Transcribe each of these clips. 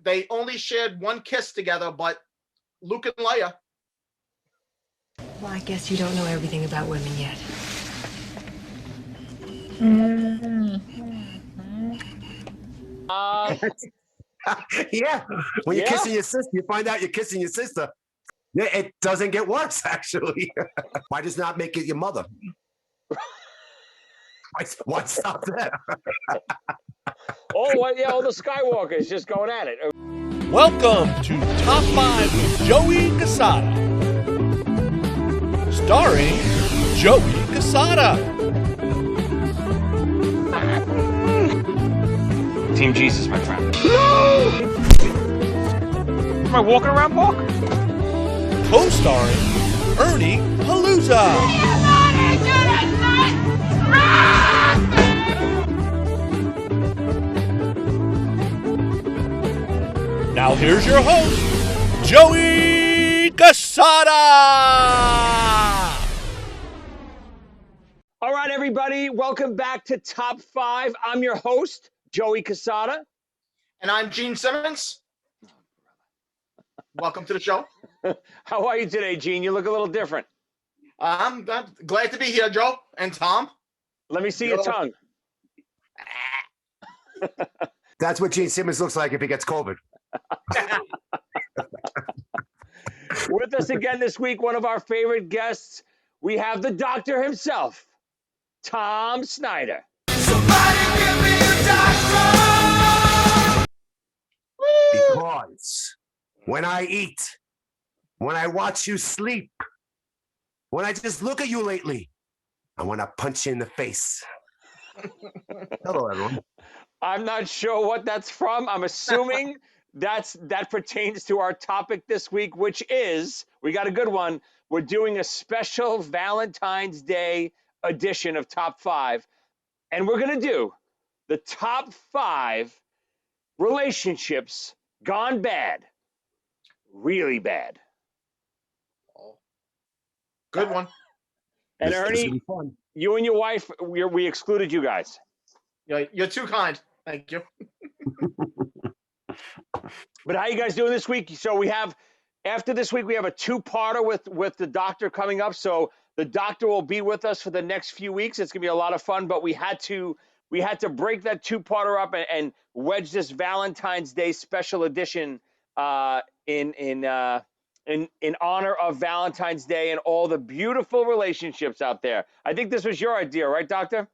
they only shared one kiss together, but Luke and Leia. Well, I guess you don't know everything about women yet. Yeah. When you're Yeah. kissing your sister, you find out you're kissing your sister. Yeah, it doesn't get worse, actually. Why just not make it your mother? Why stop there? All the Skywalkers just going at it. Welcome to Top 5 with Joey Cassata. Starring Joey Cassata. Team Jesus, my friend. No! Am I walking around, Mark? Co-starring Ernie Palooza. Now here's your host, Joey Cassata. All right, everybody, welcome back to Top 5. I'm your host, Joey Cassata. And I'm Gene Simmons. Welcome to the show. How are you today, Gene? You look a little different. I'm glad to be here, Joe and Tom. Let me see your tongue. That's what Gene Simmons looks like if he gets COVID. With us again this week, one of our favorite guests, we have the doctor himself, Tom Snyder. Because when I eat, when I watch you sleep, when I just look at you lately, I want to punch you in the face. Hello, everyone. I'm not sure what that's from. I'm assuming that pertains to our topic this week, which is, we got a good one. We're doing a special Valentine's Day edition of Top 5. And we're going to do the top 5 relationships gone bad. Really bad. Good one. And Ernie, you and your wife, we excluded you guys. You're too kind. Thank you. But how you guys doing this week? So we have, after this week, we have a two-parter with the doctor coming up. So the doctor will be with us for the next few weeks. It's gonna be a lot of fun. But we had to break that two-parter up and wedge this Valentine's Day special edition in honor of Valentine's Day and all the beautiful relationships out there. I think this was your idea, right, Doctor?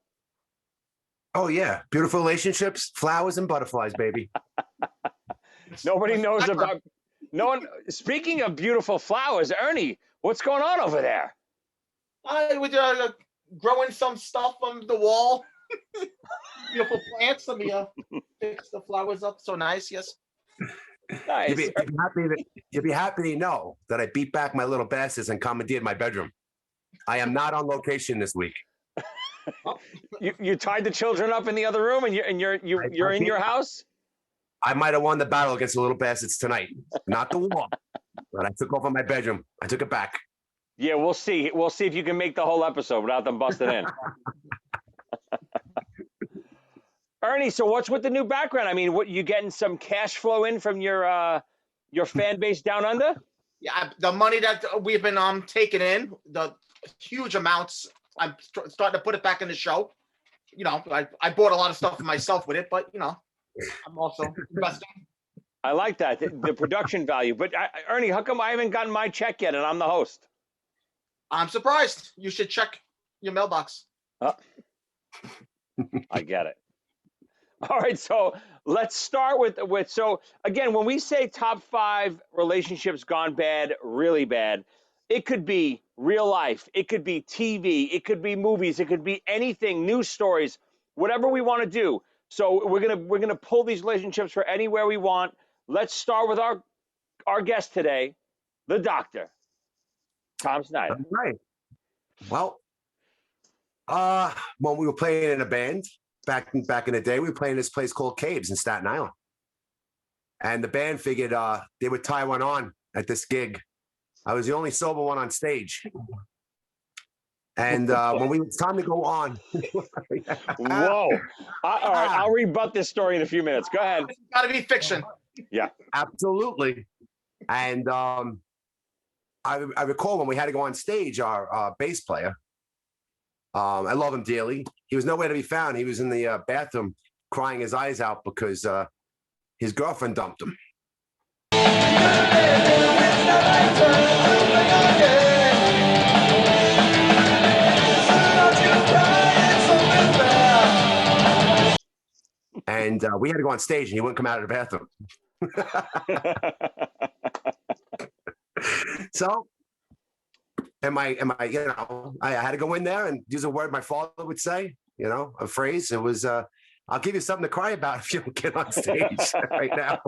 Oh, yeah. Beautiful relationships, flowers and butterflies, baby. Nobody knows about... No one. Speaking of beautiful flowers, Ernie, what's going on over there? I was growing some stuff on the wall. Beautiful plants. Let me fix the flowers up. So nice, yes. Nice. You'd be happy to know that I beat back my little bastards and commandeered my bedroom. I am not on location this week. You tied the children up in the other room, and you're in your house. I might have won the battle against the little bastards tonight, not the war. But I took over my bedroom. I took it back. Yeah, we'll see. We'll see if you can make the whole episode without them busting in. Ernie, so what's with the new background? I mean, what, you getting some cash flow in from your fan base down under? Yeah, the money that we've been taking in, the huge amounts. I'm starting to put it back in the show. You know, I bought a lot of stuff for myself with it, but you know, I'm also investing. I like that, the production value. But Ernie, how come I haven't gotten my check yet and I'm the host? I'm surprised. You should check your mailbox. I get it. All right, so let's start with so again, when we say top 5 relationships gone bad, really bad, it could be real life, it could be TV, it could be movies, it could be anything, news stories, whatever we want to do. So we're gonna pull these relationships for anywhere we want. Let's start with our guest today, the doctor, Tom Snyder. All right. Well, when we were playing in a band back in the day, we were playing this place called Caves in Staten Island, and the band figured they would tie one on at this gig. I was the only sober one on stage. And when it's time to go on. Whoa. All right, I'll rebut this story in a few minutes. Go ahead. It's got to be fiction. Yeah. Absolutely. And I recall when we had to go on stage, our bass player, I love him dearly. He was nowhere to be found. He was in the bathroom crying his eyes out because his girlfriend dumped him. And we had to go on stage, and he wouldn't come out of the bathroom. So, I had to go in there and use a word my father would say, a phrase. It was, I'll give you something to cry about if you don't get on stage right now.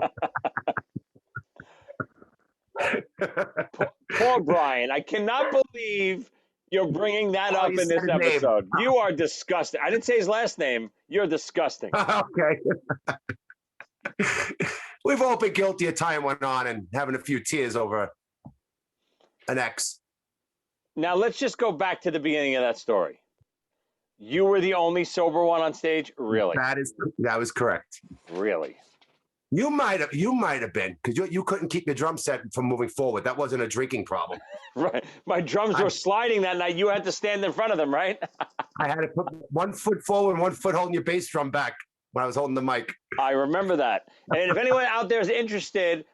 Poor Brian. I cannot believe you're bringing that up you in said this his name. episode. You are disgusting. I didn't say his last name. You're disgusting. Okay. We've all been guilty of time went on and having a few tears over an ex. Now, let's just go back to the beginning of that story. You were the only sober one on stage? Really? That was correct. Really? You might have been, because you couldn't keep your drum set from moving forward. That wasn't a drinking problem. Right. My drums were sliding that night. You had to stand in front of them, right? I had to put 1 foot forward and 1 foot holding your bass drum back when I was holding the mic. I remember that. And if anyone out there is interested,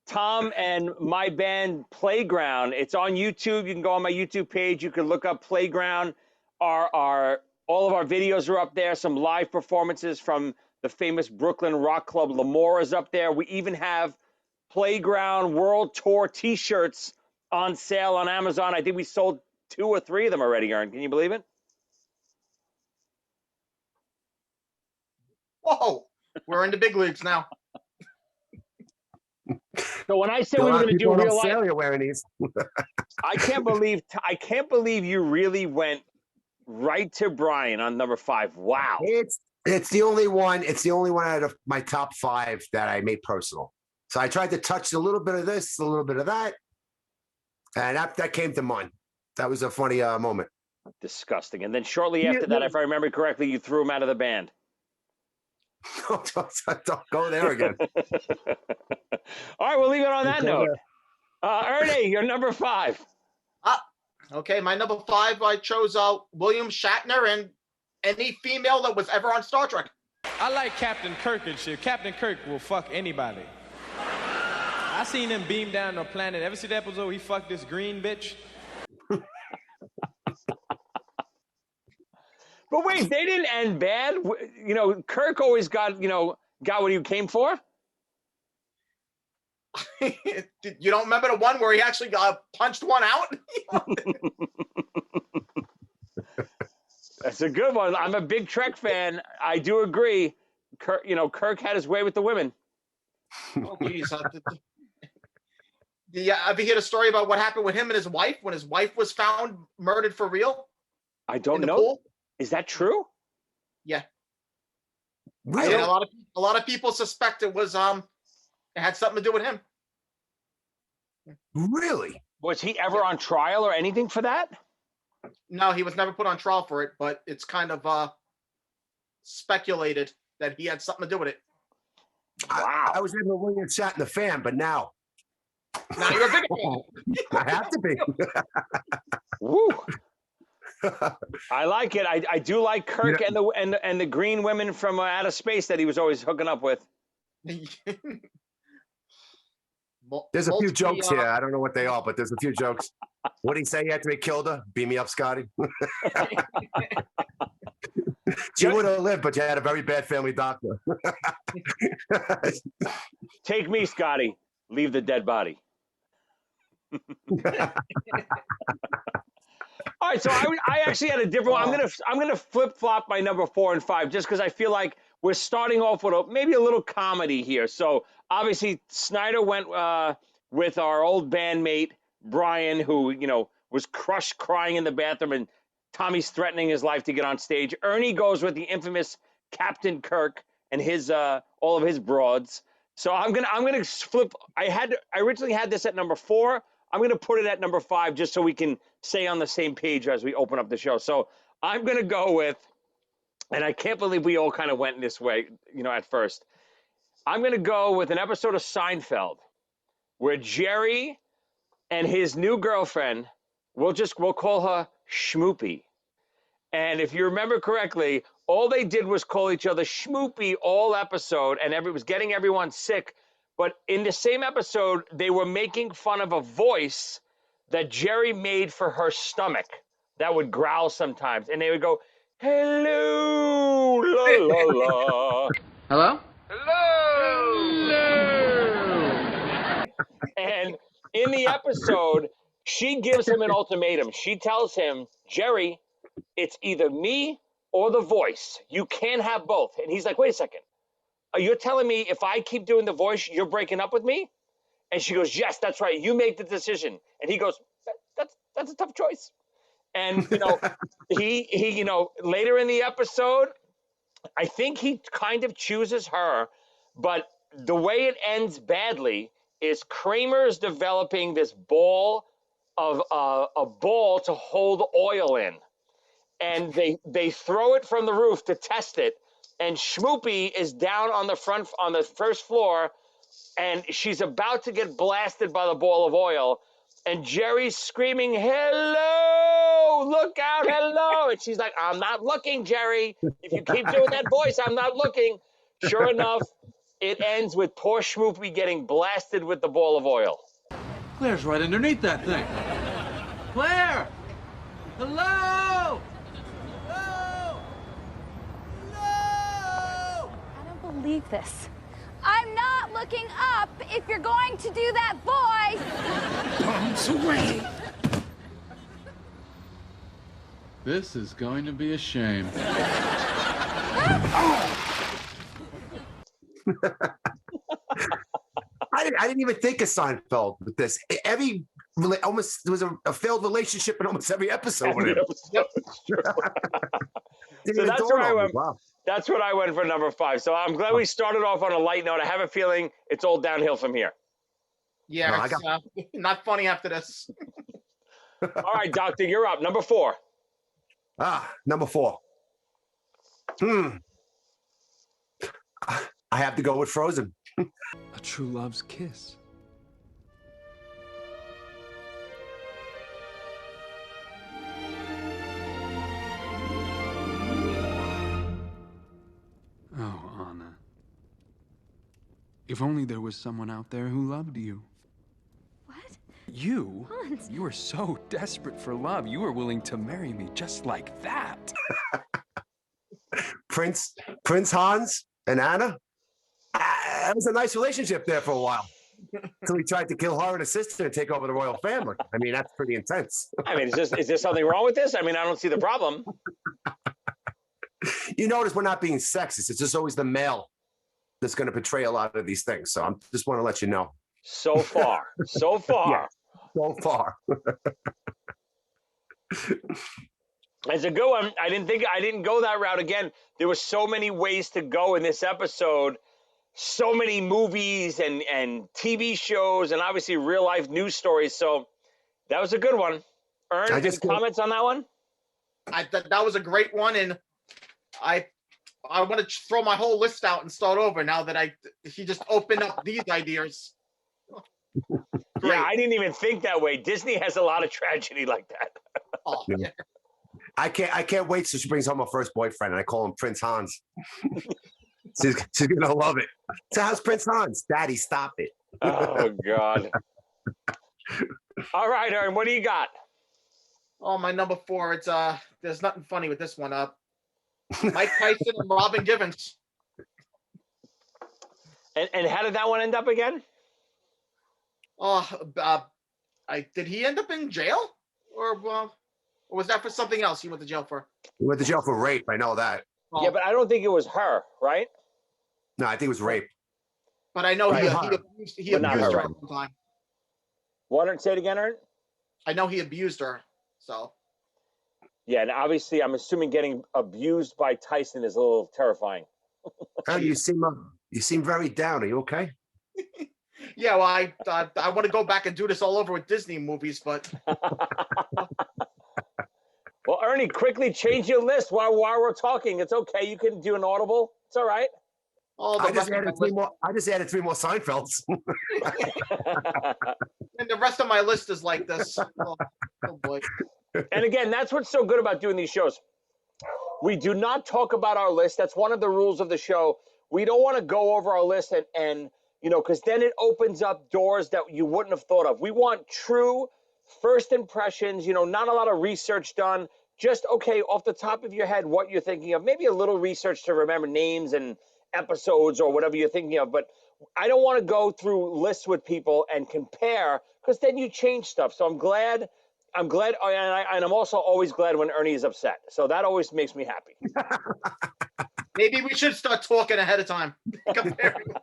Tom and my band Playground, it's on YouTube. You can go on my YouTube page. You can look up Playground. All of our videos are up there. Some live performances from the famous Brooklyn rock club L'Amour is up there. We even have Playground World Tour T-shirts on sale on Amazon. I think we sold 2 or 3 of them already, Ern. Can you believe it? Whoa, we're in the big leagues now. So when I said A we were lot of going to do people in real life, Australia wearing these. I can't believe you really went right to Brian on number 5. Wow. It's the only one. It's the only one out of my top 5 that I made personal. So I tried to touch a little bit of this, a little bit of that, and that came to mind. That was a funny moment. Disgusting. And then shortly after that, if I remember correctly, you threw him out of the band. Don't go there again. All right, we'll leave it on that note. Ernie, you're number 5. Okay, my number 5, I chose William Shatner and any female that was ever on Star Trek. I like Captain Kirk and shit. Captain Kirk will fuck anybody. I seen him beam down to a planet. Ever see the episode he fucked this green bitch? But wait, they didn't end bad. Kirk always got what he came for. You don't remember the one where he actually punched one out? That's a good one. I'm a big Trek fan. I do agree. Kirk had his way with the women. Oh, geez. Ever hear the story about what happened with him and his wife when his wife was found murdered for real? I don't know. Pool? Is that true? Yeah. Really? And a lot of people suspect it was it had something to do with him. Really? Was he ever on trial or anything for that? No, he was never put on trial for it, but it's kind of speculated that he had something to do with it. Wow. I was able to win a shot in the fan, but now You're a big fan. I have to be. Woo. I like it. I do like Kirk and the green women from outer space that he was always hooking up with. There's a few jokes here. I don't know what they are, but there's a few jokes. What did he say? He had to be killed her? Beam me up, Scotty. She would have lived, but you had a very bad family doctor. Take me, Scotty. Leave the dead body. All right, so I actually had a different one. I'm gonna flip flop my number 4 and 5 just because I feel like we're starting off with maybe a little comedy here. So obviously Snyder went with our old bandmate Brian, who was crushed crying in the bathroom, and Tommy's threatening his life to get on stage. Ernie goes with the infamous Captain Kirk and his all of his broads. So I'm gonna flip. I originally had this at number 4. I'm going to put it at number 5 just so we can stay on the same page as we open up the show. So I'm going to go with, and I can't believe we all kind of went this way, at first. I'm going to go with an episode of Seinfeld where Jerry and his new girlfriend, we'll call her Schmoopy. And if you remember correctly, all they did was call each other Schmoopy all episode, and it was getting everyone sick. But in the same episode, they were making fun of a voice that Jerry made for her stomach that would growl sometimes. And they would go, hello, la, la, la. Hello? And in the episode, she gives him an ultimatum. She tells him, Jerry, it's either me or the voice. You can't have both. And he's like, wait a second. You're telling me if I keep doing the voice, you're breaking up with me? And she goes, yes, that's right. You make the decision. And he goes, that's a tough choice. And, he later in the episode, I think he kind of chooses her, but the way it ends badly is Kramer's developing this ball of a ball to hold oil in, and they throw it from the roof to test it, and Schmoopy is down on the first floor, and she's about to get blasted by the ball of oil, and Jerry's screaming, hello, look out, hello, and she's like, I'm not looking, Jerry. If you keep doing that voice, I'm not looking. Sure enough, it ends with poor Schmoopy getting blasted with the ball of oil. Claire's right underneath that thing. Claire! Hello! Hello! Hello! I don't believe this. I'm not looking up if you're going to do that voice. Bombs away! This is going to be a shame. I didn't even think of Seinfeld with this. Almost there was a failed relationship in almost every episode with him. So that's where I went. Wow. That's what I went for number 5. So I'm glad we started off on a light note. I have a feeling it's all downhill from here. Yeah, not funny after this. All right, Doctor, you're up. Number 4. Number 4. I have to go with Frozen. A true love's kiss. Oh, Anna. If only there was someone out there who loved you. What? You? Hans. You were so desperate for love, you were willing to marry me just like that. Prince Hans and Anna. It was a nice relationship there for a while. Until he tried to kill her and her sister and take over the royal family. I mean, that's pretty intense. I mean, is there something wrong with this? I mean, I don't see the problem. You notice we're not being sexist. It's just always the male that's going to portray a lot of these things. So I just want to let you know. So far. Yeah, so far. It's a good one. I didn't go that route again. There were so many ways to go in this episode. So many movies and TV shows and obviously real life news stories. So that was a good one. Ern, any comments on that one? That was a great one, and I want to throw my whole list out and start over now that he just opened up these ideas. Yeah, I didn't even think that way. Disney has a lot of tragedy like that. Oh, yeah. I can't wait till she brings home her first boyfriend, and I call him Prince Hans. She's gonna love it. So how's Prince Hans? Daddy, stop it. Oh God. All right, Ern, what do you got? Oh, my number 4. It's there's nothing funny with this one. Mike Tyson and Robin Givens. And how did that one end up again? Did he end up in jail, or was that for something else? He went to jail for. He went to jail for rape. I know that. Oh. Yeah, but I don't think it was her, right? No, I think it was rape. But I know he abused her at one time. What? Say it again, Ern? I know he abused her. So. Yeah, and obviously, I'm assuming getting abused by Tyson is a little terrifying. Oh, you seem very down. Are you okay? Yeah, well, I want to go back and do this all over with Disney movies, but. Well, Ernie, quickly change your list while we're talking. It's okay. You can do an audible. It's all right. Oh, I the just rest of my added three list, more. I just added 3 more Seinfelds. and the rest of my list is like this. Oh boy. And again, that's what's so good about doing these shows. We do not talk about our list. That's one of the rules of the show. We don't want to go over our list and because then it opens up doors that you wouldn't have thought of. We want true first impressions, not a lot of research done. Just, okay, off the top of your head, what you're thinking of. Maybe a little research to remember names and episodes or whatever you're thinking of. But I don't want to go through lists with people and compare because then you change stuff. So I'm glad, and I'm also always glad when Ernie is upset. So that always makes me happy. Maybe we should start talking ahead of time. Comparing.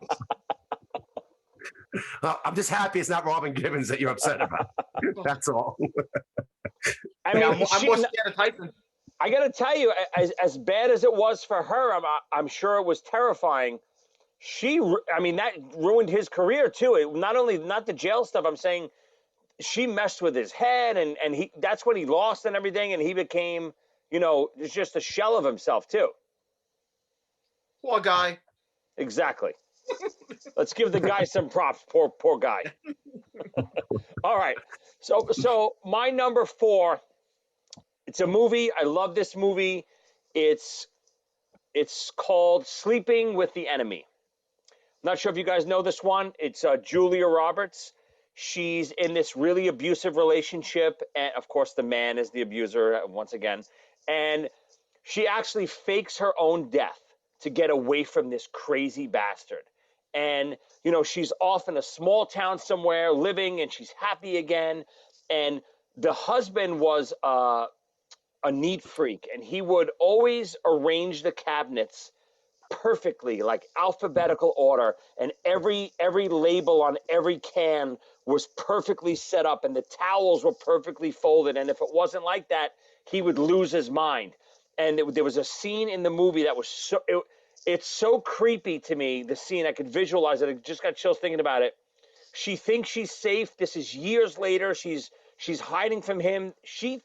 I'm just happy it's not Robin Gibbons that you're upset about. That's all. I mean, I'm more scared of Tyson. I got to tell you, as bad as it was for her, I'm sure it was terrifying. That ruined his career too. Not the jail stuff. I'm saying she messed with his head, and that's when he lost and everything, and he became, just a shell of himself too. Poor guy. Exactly. Let's give the guy some props. Poor guy. All right. So my number 4. It's a movie. I love this movie. It's called Sleeping with the Enemy. Not sure if you guys know this one. It's Julia Roberts. She's in this really abusive relationship, and of course the man is the abuser once again. And she actually fakes her own death to get away from this crazy bastard. And she's off in a small town somewhere living, and she's happy again. And the husband was a neat freak, and he would always arrange the cabinets perfectly, like alphabetical order, and every label on every can was perfectly set up, and the towels were perfectly folded. And if it wasn't like that, he would lose his mind. And there was a scene in the movie that was it's so creepy to me, the scene. I could visualize it. I just got chills thinking about it. She thinks she's safe. This is years later. She's hiding from him. He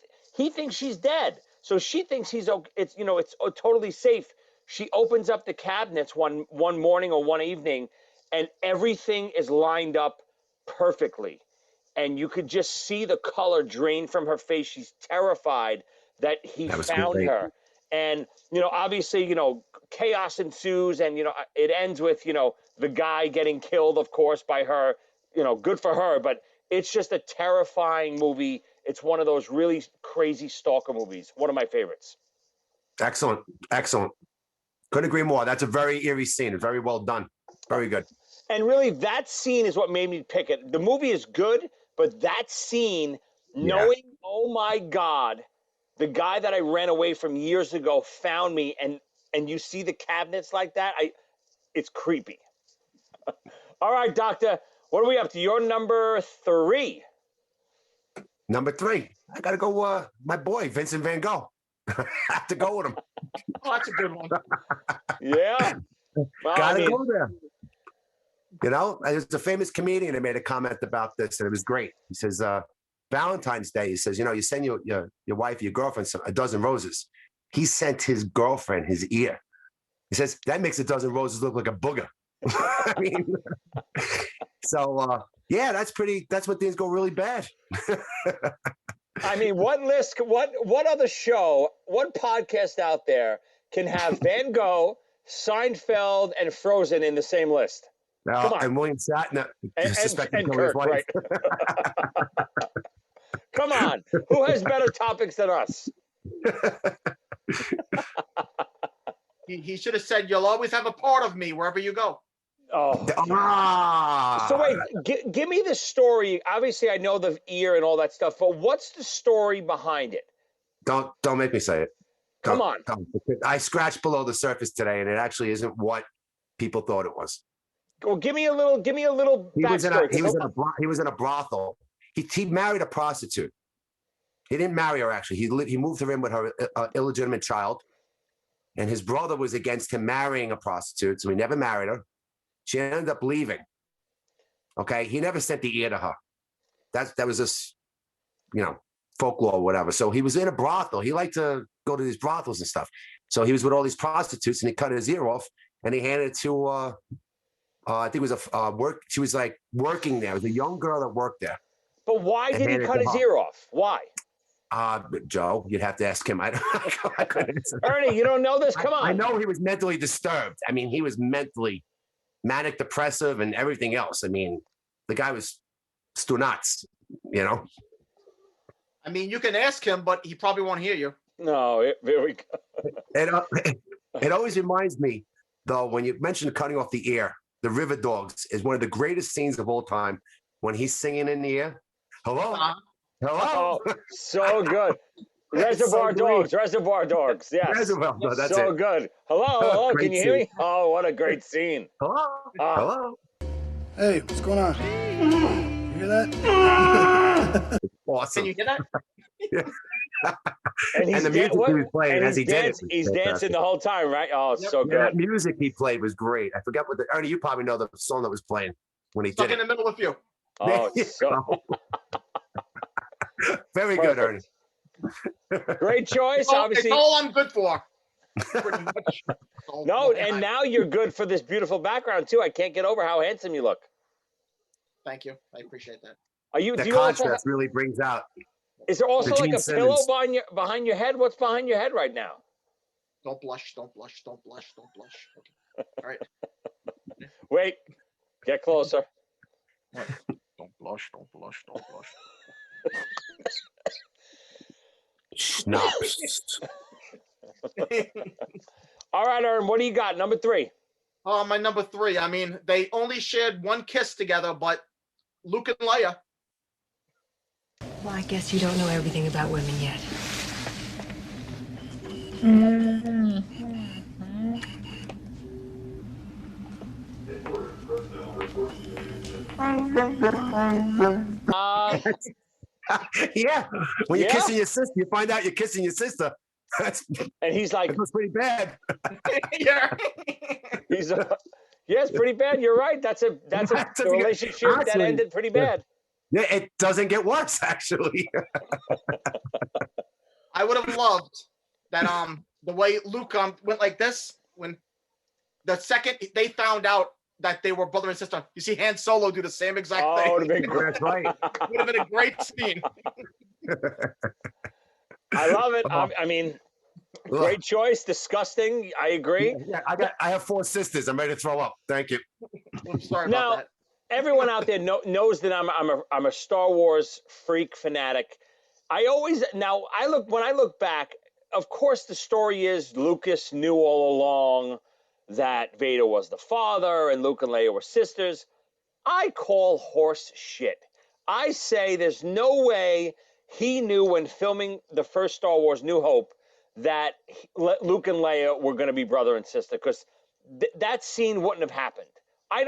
thinks she's dead. So she thinks it's totally safe. She opens up the cabinets one morning or one evening, and everything is lined up perfectly. And you could just see the color drain from her face. She's terrified that he found her. And, obviously, chaos ensues, and, it ends with, the guy getting killed, of course, by her. Good for her, but it's just a terrifying movie. It's one of those really crazy stalker movies. One of my favorites. Excellent. Couldn't agree more. That's a very eerie scene. Very well done. Very good. And really, that scene is what made me pick it. The movie is good, but that scene, knowing, oh my God, the guy that I ran away from years ago found me, and you see the cabinets like that, it's creepy. All right, Doctor, what are we up to? You're number 3. Number 3. I got to go, my boy, Vincent Van Gogh. I have to go with him. Oh, that's a good one. Yeah. Well, Gotta go there. There's a famous comedian that made a comment about this, and it was great. He says, Valentine's Day, he says, you send your wife, your girlfriend, a dozen roses. He sent his girlfriend his ear. He says, that makes a dozen roses look like a booger. I mean, so, that's when things go really bad. I mean, what other show, what podcast out there can have Van Gogh, Seinfeld, and Frozen in the same list? Come on. And William Shatner. And Kirk, right? Come on. Who has better topics than us? He should have said, "You'll always have a part of me wherever you go." Oh. So wait, give me the story. Obviously, I know the ear and all that stuff, but what's the story behind it? Don't make me say it. Come on. I scratched below the surface today, and it actually isn't what people thought it was. Well, give me a little backstory. He was in a brothel. He married a prostitute. He didn't marry her, actually. He moved her in with her illegitimate child, and his brother was against him marrying a prostitute, so he never married her. She ended up leaving. Okay, he never sent the ear to her. That was just, folklore or whatever. So he was in a brothel. He liked to go to these brothels and stuff. So he was with all these prostitutes, and he cut his ear off and he handed it to I think it was a work. She was like working there. It was a young girl that worked there. But why And did he handed it cut to his her. ear off? Why? Joe, you'd have to ask him. I couldn't answer. Ernie, you don't know this? Come on. I know he was mentally disturbed. I mean, he was mentally manic depressive and everything else. I mean, the guy was nuts, you know. I mean, you can ask him, but he probably won't hear you. No, there we go. It always reminds me, though, when you mentioned cutting off the ear, the River Dogs is one of the greatest scenes of all time when he's singing in the ear. Hello? Hello? Oh, so good. Reservoir Dogs, Reservoir Dogs. Yes. Reservoir Dogs, that's so it. good. Hello, Great can you hear scene. me? Oh, what a great scene. Hello? Hello? Hey, what's going on? You hear that? Awesome. Can you hear that? And the music he was playing as he did it. He's dancing the whole time, right? Oh, it's so good. That music he played was great. I forgot what Ernie, you probably know the song that was playing when he Stuck did in the middle with you. Oh, so very good, Ernie. Great choice. Well, Obviously, it's all I'm good for. Pretty much. no, and now you're good for this beautiful background too. I can't get over how handsome you look. Thank you. I appreciate that. Are you? The Do you also contrast really brings out. is there also the like Gene a pillow Simmons. behind your head? What's behind your head right now? Don't blush. Don't blush. Don't blush. Don't blush. Okay. All right. Wait, get closer. Don't blush. Don't blush. Don't blush. Schnapps. All right, Ern, what do you got? Number 3. Oh, my number 3. I mean, they only shared one kiss together, but Luke and Leia. Well, I guess you don't know everything about women yet. Yeah, when you're Yeah? kissing your sister, you find out you're kissing your sister. And he's like, That was pretty bad. Yeah. he's yeah, it's pretty bad. You're right. That's a relationship that Actually, ended pretty bad. Yeah, it doesn't get worse, actually. I would have loved that the way Luke went like this when the second they found out that they were brother and sister. You see Han Solo do the same exact Oh, thing. it would have been great. That's right. Would have been a great scene. I love it. I mean, great choice. Disgusting. I agree. Yeah, I have 4 sisters. I'm ready to throw up. Thank you. I'm sorry Now, about that. everyone out there knows that I'm a Star Wars freak fanatic. When I look back, of course the story is Lucas knew all along that Vader was the father and Luke and Leia were sisters. I call horse shit. I say there's no way he knew when filming the first Star Wars New Hope that Luke and Leia were going to be brother and sister, because that scene wouldn't have happened. I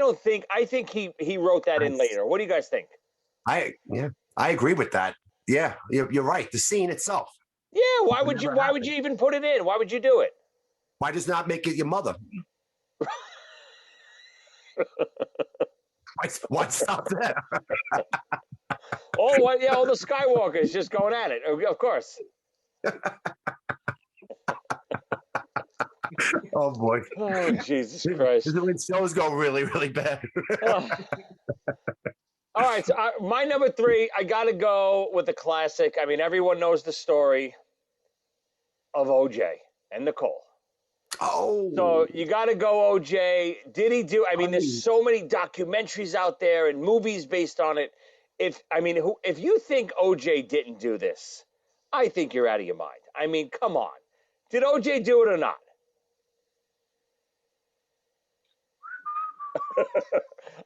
think he wrote that in later. What do you guys think? I agree with that. Yeah, you're right. The scene itself. Yeah, why would you even put it in? Why would you do it? Why just not make it your mother? Why stop there? All the Skywalkers just going at it. Of course. Oh boy. Oh, Jesus Christ. This is when shows go really, really bad. All right, so my number 3, I got to go with the classic. I mean, everyone knows the story of OJ and Nicole. Oh. So you got to go OJ. Did he do? I mean, there's so many documentaries out there and movies based on it. If you think OJ didn't do this, I think you're out of your mind. I mean, come on. Did OJ do it or not?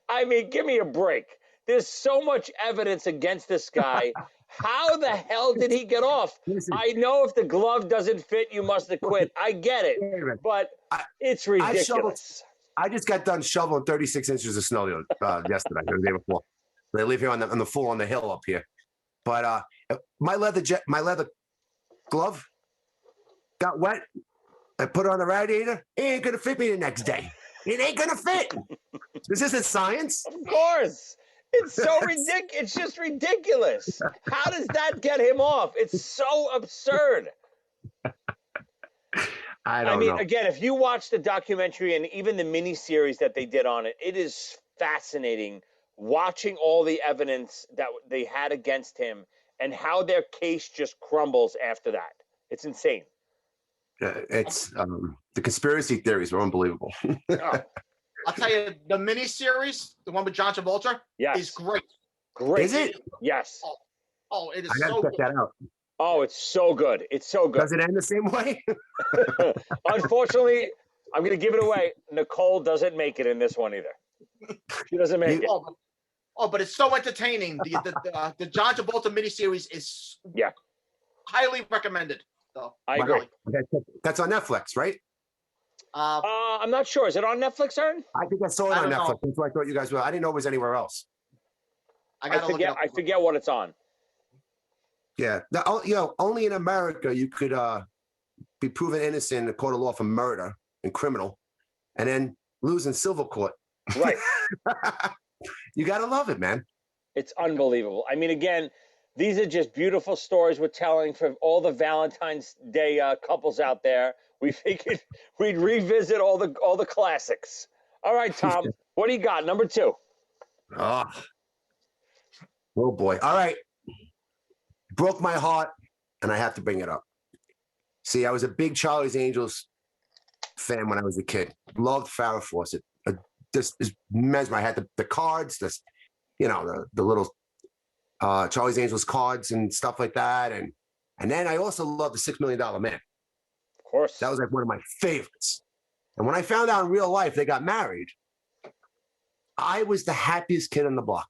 I mean, give me a break. There's so much evidence against this guy. How the hell did he get off? I know if the glove doesn't fit, you must have quit. I get it, but it's ridiculous. I just got done shoveling 36 inches of snow yesterday, or the day before. They live here on the floor on the hill up here. But my leather glove got wet. I put it on the radiator. It ain't gonna fit me the next day. It ain't gonna fit. This isn't science. Of course. It's so ridiculous. It's just ridiculous. How does that get him off? It's so absurd. I I don't mean, know. again, if you watch the documentary and even the mini series that they did on it, it is fascinating watching all the evidence that they had against him and how their case just crumbles after that. It's insane. It's the conspiracy theories are unbelievable. Oh, I'll tell you, the miniseries, the one with John Travolta, yes. is great. Great. Is it? Yes. Oh, it is I gotta so check good. that out. Oh, it's so good. It's so good. Does it end the same way? Unfortunately, I'm going to give it away. Nicole doesn't make it in this one either. She doesn't make it. But it's so entertaining. The John Travolta miniseries is highly recommended. So I agree. That's on Netflix, right? I'm not sure. Is it on Netflix, Ern? I think I saw it on Netflix. That's what I thought you guys were. I didn't know it was anywhere else. I forget what it's on. Yeah, only in America you could be proven innocent in a court of law for murder and criminal, and then lose in civil court. Right. You gotta love it, man. It's unbelievable. I mean, again, these are just beautiful stories we're telling for all the Valentine's Day couples out there. We figured we'd revisit all the classics. All right, Tom, what do you got? Number 2. Oh boy. All right. Broke my heart, and I have to bring it up. See, I was a big Charlie's Angels fan when I was a kid. Loved Farrah Fawcett. Just is mesmerized. I had the cards, the little Charlie's Angels cards and stuff like that. And then I also loved the $6 Million Man. Of course. That was like one of my favorites. And when I found out in real life they got married, I was the happiest kid on the block.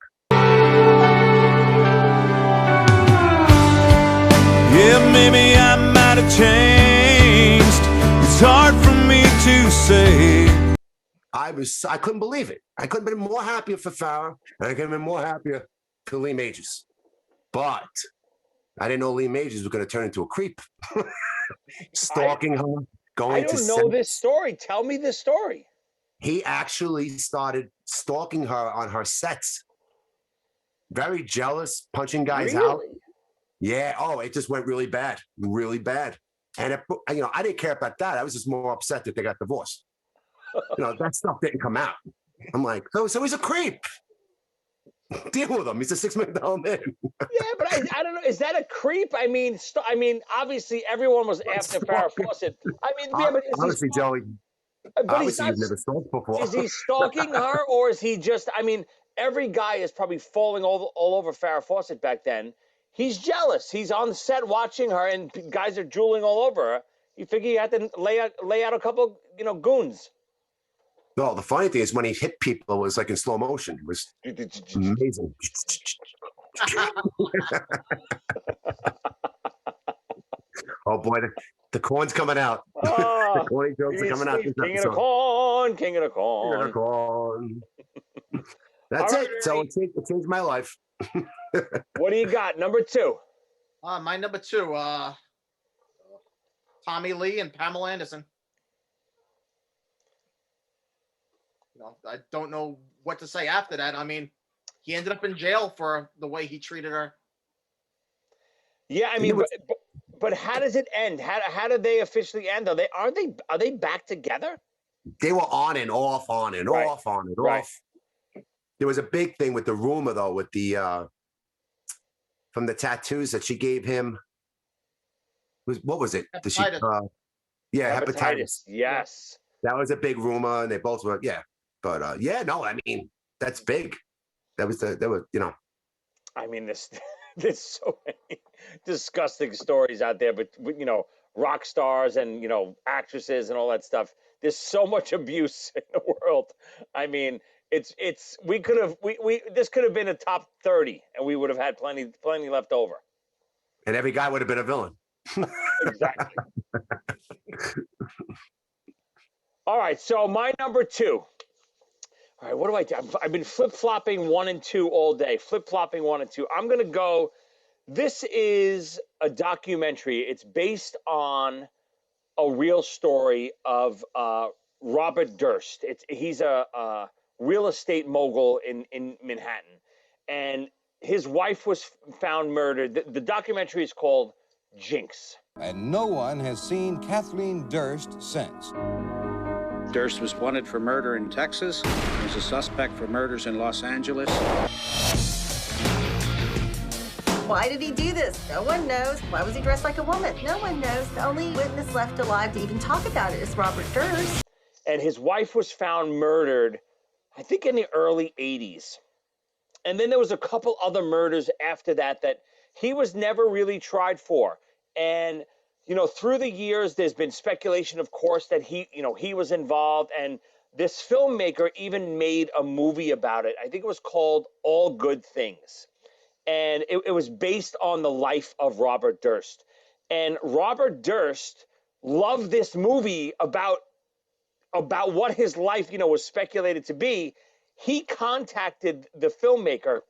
Yeah, maybe I might have changed. It's hard for me to say. I couldn't believe it. I couldn't have been more happier for Farrah, and I could have been more happier for Lee Majors. But I didn't know Lee Majors was going to turn into a creep. Stalking her, going to I don't know this story. Tell me this story. He actually started stalking her on her sets. Very jealous, punching guys out. Yeah. Oh, it just went really bad, really bad. And I didn't care about that. I was just more upset that they got divorced. That stuff didn't come out. I'm like, so he's a creep. Deal with him. He's a $6 Million Man. Yeah, but I don't know. Is that a creep? I mean, obviously everyone was after Farrah Fawcett. I mean, yeah, but honestly, Joey. But obviously, you've never stalked before. Is he stalking her, or is he just? I mean, every guy is probably falling all over Farrah Fawcett back then. He's jealous. He's on the set watching her, and guys are drooling all over her. You figure you had to lay out a couple, goons. No, the funny thing is when he hit people, it was like in slow motion. It was amazing. Oh boy, the corn's coming out. The corny jokes are coming out. King of the corn, king of the corn. King of the corn. That's it. So it changed my life. What do you got? Number 2. My number 2, Tommy Lee and Pamela Anderson. I don't know what to say after that. I mean, he ended up in jail for the way he treated her. Yeah, I mean, but how does it end? How did they officially end? Are they back together? They were on and off, on and off, on and off. There was a big thing with the rumor though, with the from the tattoos that she gave him. What was it? Hepatitis. Hepatitis. Yes. That was a big rumor, and they both were, But I mean, that's big. That was. I mean, there's so many disgusting stories out there, but rock stars and actresses and all that stuff. There's so much abuse in the world. I mean, this could have been a top 30, and we would have had plenty left over. And every guy would have been a villain. Exactly. All right, so my number 2. All right, what do I do? I've been flip-flopping 1 and 2 all day. Flip-flopping 1 and 2. I'm going to go. This is a documentary. It's based on a real story of Robert Durst. He's a real estate mogul in Manhattan. And his wife was found murdered. The documentary is called jinx. And no one has seen Kathleen Durst since. Durst was wanted for murder in Texas. He's a suspect for murders in Los Angeles. Why did he do this? No one knows. Why was he dressed like a woman? No one knows. The only witness left alive to even talk about it is Robert Durst. And his wife was found murdered, I think in the early 80s. And then there was a couple other murders after that that he was never really tried for. And, you know, through the years, there's been speculation, of course, that he was involved. And this filmmaker even made a movie about it. I think it was called All Good Things. And it was based on the life of Robert Durst. And Robert Durst loved this movie about what his life, was speculated to be. He contacted the filmmaker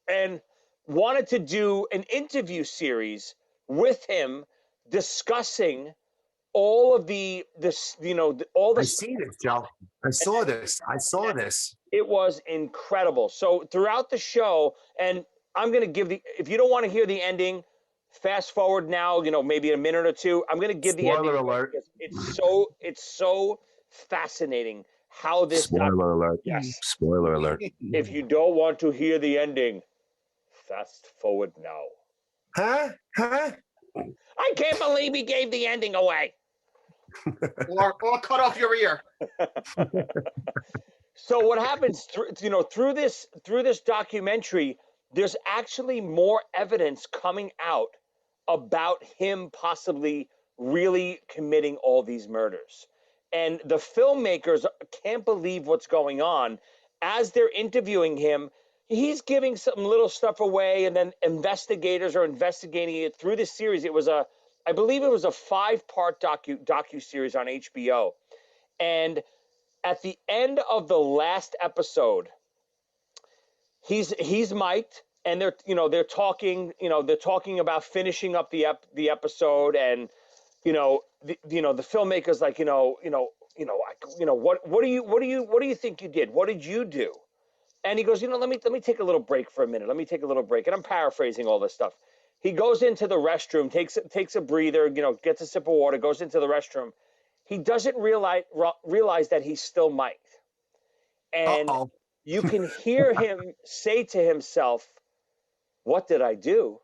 and wanted to do an interview series with him discussing all of all the. I seen it, Joe. I saw this. It was incredible. So throughout the show, and I'm going to give if you don't want to hear the ending, fast forward now, maybe a minute or two. I'm going to give the ending. Spoiler alert. It's so fascinating how this. Spoiler alert. Yes. Spoiler alert. If you don't want to hear the ending, fast forward now. Huh? I can't believe he gave the ending away. or cut off your ear. So what happens through this documentary, there's actually more evidence coming out about him possibly really committing all these murders. And the filmmakers can't believe what's going on. As they're interviewing him, he's giving some little stuff away, and then investigators are investigating it through this series. I believe it was a 5-part docu-series on HBO. And at the end of the last episode, he's mic'd, and they're talking about finishing up the episode, and the filmmaker's like, what do you think you did? What did you do? And he goes, let me take a little break for a minute. Let me take a little break. And I'm paraphrasing all this stuff. He goes into the restroom, takes a breather, gets a sip of water, goes into the restroom. He doesn't realize that he's still mic'd. And you can hear him say to himself, what did I do?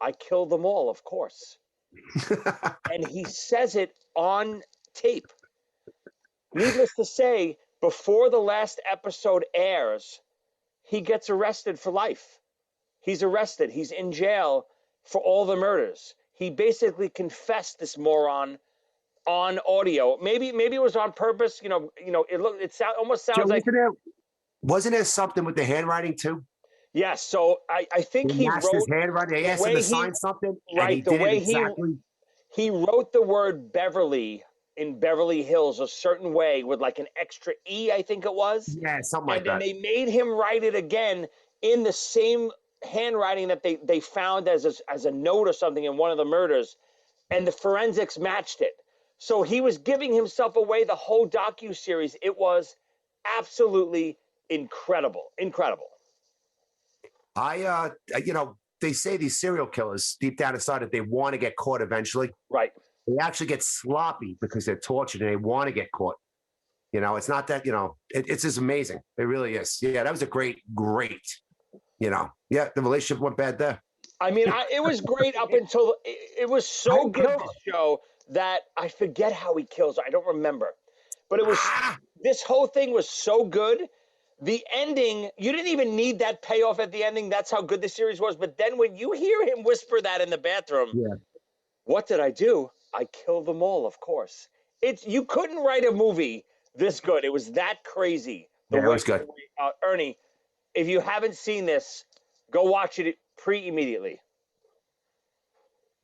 I killed them all, of course. And he says it on tape. Needless to say, before the last episode airs, he gets arrested for life. He's arrested. He's in jail for all the murders. He basically confessed, this moron, on audio. Maybe it was on purpose. It almost sounds like. Wasn't there something with the handwriting too? Yes. So I think he wrote his handwriting. He asked him to sign something, right? And he did it exactly. He wrote the word Beverly in Beverly Hills a certain way with like an extra E, I think it was. Yeah, something like that. And then they made him write it again in the same handwriting that they found as a note or something in one of the murders, and the forensics matched it. So he was giving himself away the whole docu-series. It was absolutely incredible. They say these serial killers deep down inside that they want to get caught eventually. Right. They actually get sloppy because they're tortured and they want to get caught. It's not that, it's just amazing. It really is. Yeah, that was a great, the relationship went bad there. I mean, it was great up until it was so good, this show, that I forget how he kills. I don't remember. But it was, this whole thing was so good. The ending, you didn't even need that payoff at the ending. That's how good the series was. But then when you hear him whisper that in the bathroom, what did I do? I killed them all, of course. You couldn't write a movie this good. It was that crazy. It was good. Ernie, if you haven't seen this, go watch it immediately.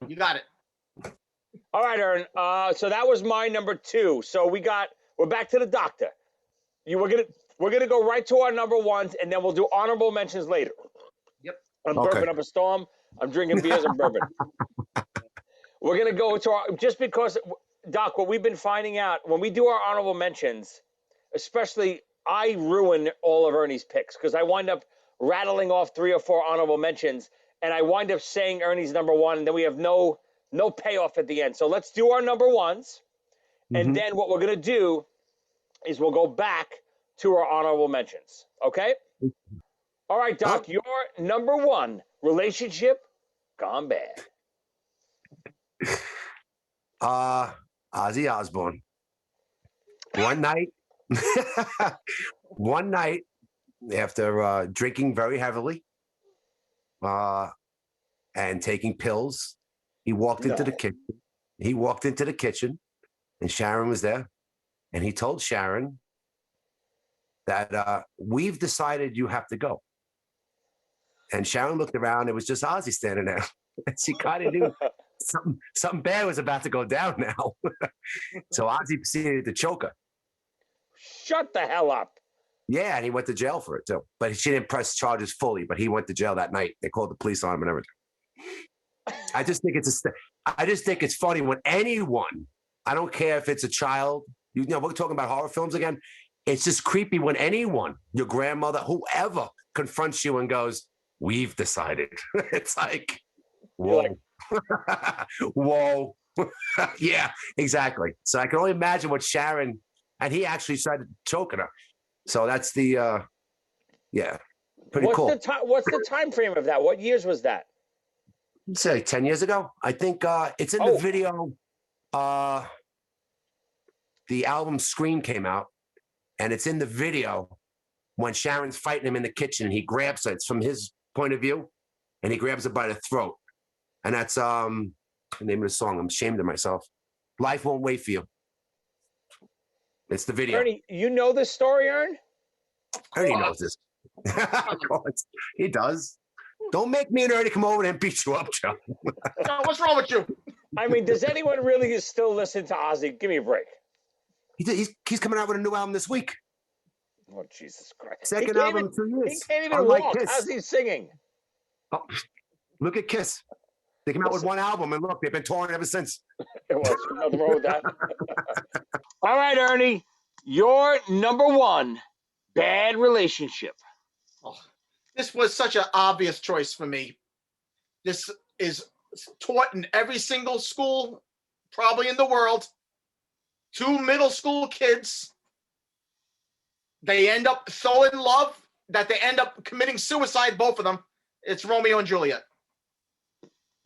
You got it. All right, Ern. So that was my number 2. So we're back to the doctor. We're gonna go right to our number 1s, and then we'll do honorable mentions later. Yep. I'm burping up a storm. I'm drinking beers and bourbon. We're gonna go to just because, Doc, what we've been finding out when we do our honorable mentions, especially I ruin all of Ernie's picks because I wind up rattling off 3 or 4 honorable mentions, and I wind up saying Ernie's number 1, and then we have no no payoff at the end. So let's do our number ones. And then what we're going to do is we'll go back to our honorable mentions. Okay? All right, Doc, your number one relationship gone bad. Ozzy Osbourne. One night after drinking very heavily and taking pills, he walked into the kitchen. He walked into the kitchen, and Sharon was there. And he told Sharon that we've decided you have to go. And Sharon looked around. It was just Ozzy standing there. And she kind of knew something bad was about to go down now. So Ozzy proceeded to choke her. Shut the hell up. Yeah, and he went to jail for it too. But she didn't press charges fully, but he went to jail that night. They called the police on him and everything. I just think it's funny when anyone, I don't care if it's a child, you know, we're talking about horror films again. It's just creepy when anyone, your grandmother, whoever, confronts you and goes, "We've decided." It's like, whoa. Whoa. Yeah, exactly. So I can only imagine what Sharon, and he actually started choking her. So that's the, pretty cool. What's the time frame of that? What years was that? I'd say 10 years ago. I think it's in the video. The album Scream came out, and it's in the video when Sharon's fighting him in the kitchen. And he grabs her. It's from his point of view, and he grabs her by the throat. And that's the name of the song. I'm ashamed of myself. Life Won't Wait for You. It's the video. Ernie, you know this story, Ern? Ernie knows this. Of course. He does. Don't make me and Ernie come over and beat you up, Joe. No, what's wrong with you? I mean, does anyone really still listen to Ozzy? Give me a break. He's coming out with a new album this week. Oh, Jesus Christ. Second album in 2 years. He can't even Unlike walk. Kiss. How's he singing? Oh, look at Kiss. They came out with one album, and look, they've been touring ever since. Well, nothing wrong with that. All right, Ernie, your number one bad relationship. Oh, this was such an obvious choice for me. This is taught in every single school, probably in the world. 2 middle school kids. They end up so in love that they end up committing suicide, both of them. It's Romeo and Juliet.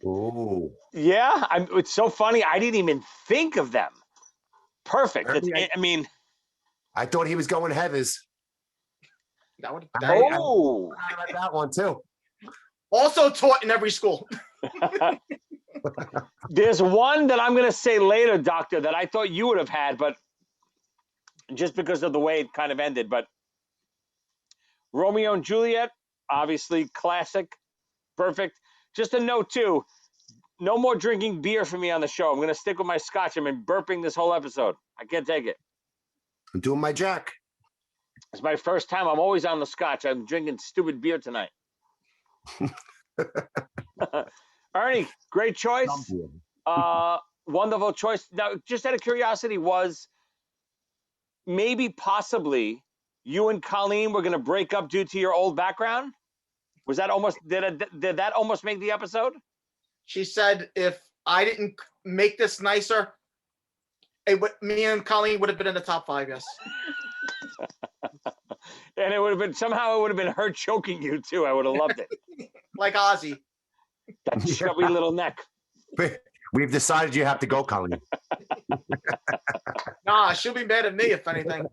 Oh. Yeah, it's so funny. I didn't even think of them. Perfect. I mean, I thought he was going Heathers. That would. I like that one too. Also taught in every school. There's one that I'm going to say later, Doctor, that I thought you would have had, but just because of the way it kind of ended. But Romeo and Juliet, obviously classic, perfect. Just a note too, no more drinking beer for me on the show. I'm going to stick with my scotch. I've been burping this whole episode. I can't take it. I'm doing my Jack. It's my first time. I'm always on the scotch. I'm drinking stupid beer tonight. Ernie, great choice. Wonderful choice. Now, just out of curiosity, was maybe possibly you and Colleen were going to break up due to your old background? Was that almost, did that almost make the episode? She said if I didn't make this nicer, me and Colleen would have been in the top 5, yes. And it would have been, somehow it would have been her choking you too. I would have loved it. Like Ozzy. That chubby little neck. We've decided you have to go, Colleen. Nah, she'll be mad at me if anything.